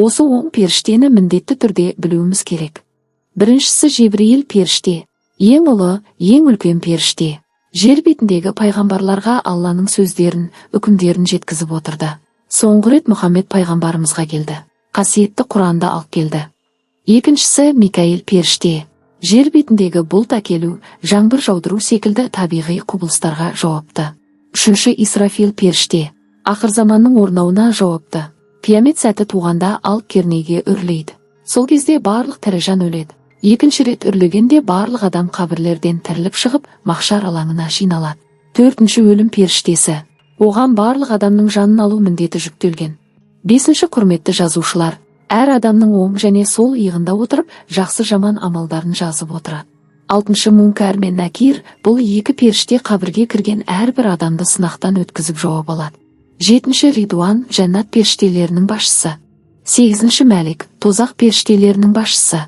Осы 10 періштені міндетті түрде білуіміз керек. Біріншісі Жебірейіл періште, ең ұлы, ең үлкен періште. Жер бетіндегі пайғамбарларға Алланың сөздерін, үкімдерін жеткізіп отырды. Соңғы рет Мұхаммед пайғамбарымызға келді. Қасиетті Құранды алып келді. Екіншісі Микаил періште. Жер бетіндегі бұлт әкелу, жаңбыр жаудыру секілді табиғи құбылыстарға жауапты. Үшінші Исрафил періште. Ақыр заманның орнауына жауапты. Қиямет сәті туғанда алып кернейге үрлейді. Сол кезде барлық тірі жан өледі. Екінші рет үрлегенде барлық адам қабірлерден тіріліп шығып, махшар алаңына жиналады. Төртінші өлім періштесі. Оған барлық адамның жанын алу міндеті жүктелген. Бесінші құрметті жазушылар. Әр адамның оң және сол иығында отырып, жақсы жаман амалдарын жазып отырады. Алтыншы Мункар мен Накир. Бұл екі періште қабірге кірген әрбір адамды сынақтан өткізіп жауап алады. Жетінші Ридуан, жәннат періштелерінің басшысы. Сегізінші Мәлик, тозақ періштелерінің басшысы.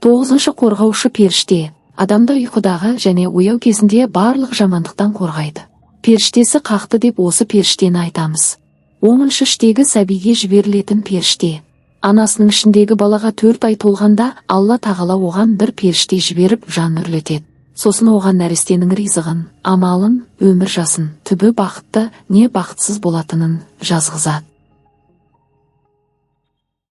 Тоғызыншы қорғаушы періште. Адамды ұйқыдағы және ояу кезінде барлық жамандықтан қорғайды. Періштесі қақты деп осы періштені айтамыз. Оныншы іштегі сәбиге жіберілетін періште. Анасының ішіндегі балаға 4 ай толғанда Алла тағала оған бір періште жіберіп жан үрлетеді. Сосын оған нәрестенің ризығын, амалын, өмір жасын, түбі бақытты, не бақытсыз болатынын жазғызады.